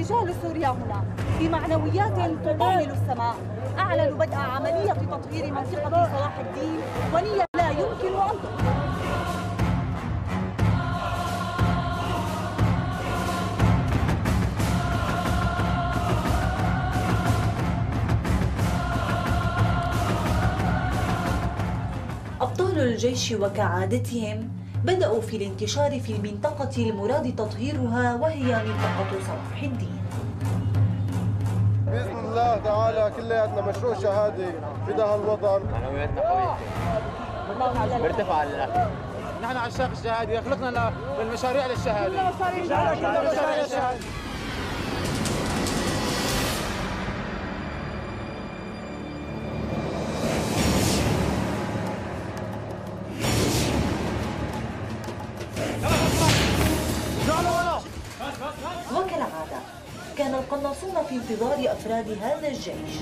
رجال سوريا هنا بمعنويات تطاول السماء أعلنوا بدء عملية تطهير منطقة صلاح الدين، ونية لا يمكن أن تخفى. أبطال الجيش وكعادتهم بدأوا في الانتشار في المنطقة المراد تطهيرها، وهي منطقة صلاح الدين. بإذن الله تعالى كلياتنا مشروع شهادي فداء الوطن. معنوياتنا قوية مرتفعة للأخير. نحن عشاق الشهادة، خلقنا للمشاريع للشهادة. وكالعادة كان القناصون في انتظار أفراد هذا الجيش.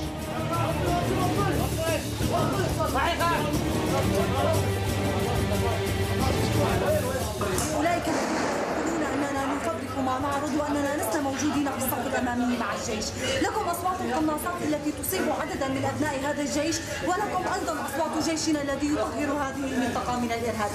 أولئك الذين يقولون أننا نفبرك ما نعرض وأننا لسنا موجودين في الصف الأمامي مع الجيش. لكم أصوات القناصات التي تصيب عددا من أبناء هذا الجيش، ولكم أيضا أصوات جيشنا الذي يطهر هذه المنطقة من الإرهاب.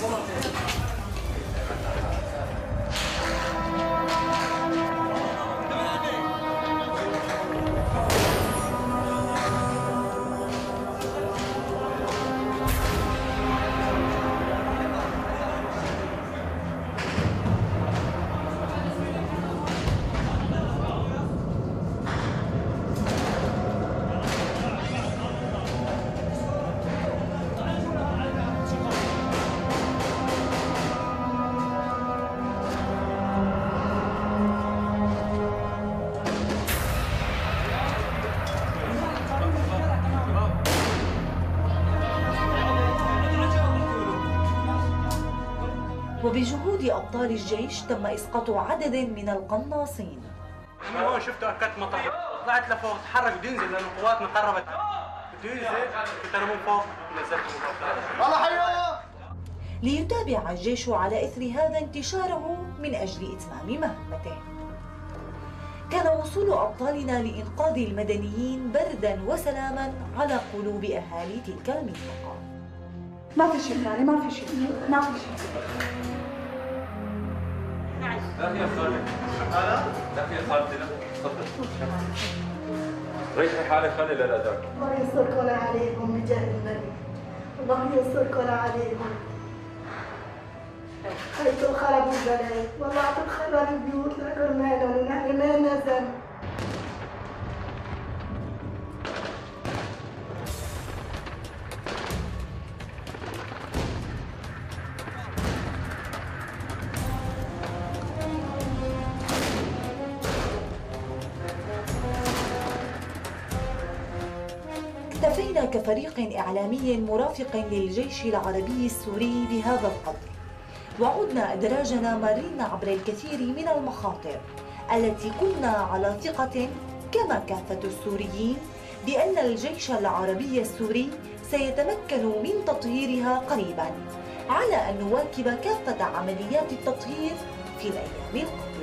وبجهود أبطال الجيش تم إسقاط عدد من القناصين. من هون شفتوا أكدت مطر، طلعت لفوق تحرك بده ينزل لأنه قواتنا قربت، بده ينزل كنت أنا من فوق نزلت من فوق. الله حياه! ليتابع الجيش على إثر هذا انتشاره من أجل إتمام مهمته. كان وصول أبطالنا لإنقاذ المدنيين بردا وسلاما على قلوب أهالي تلك المنطقة. ما في شيء يعني، ما في شيء، ما في شيء. لا يا خالد. لا يا خالد، لا تفضل. ريحي حالك خلي للأداء. الله يستركل عليكم بجاه النبي. الله يستركل عليكم. حيث خربوا البلد، والله تتخرب البيوت لكرمانا ونحن ما نزل. اكتفينا كفريق إعلامي مرافق للجيش العربي السوري بهذا القدر، وعدنا أدراجنا مارين عبر الكثير من المخاطر التي كنا على ثقة كما كافة السوريين بأن الجيش العربي السوري سيتمكن من تطهيرها قريبا، على أن نواكب كافة عمليات التطهير في الأيام القادمة.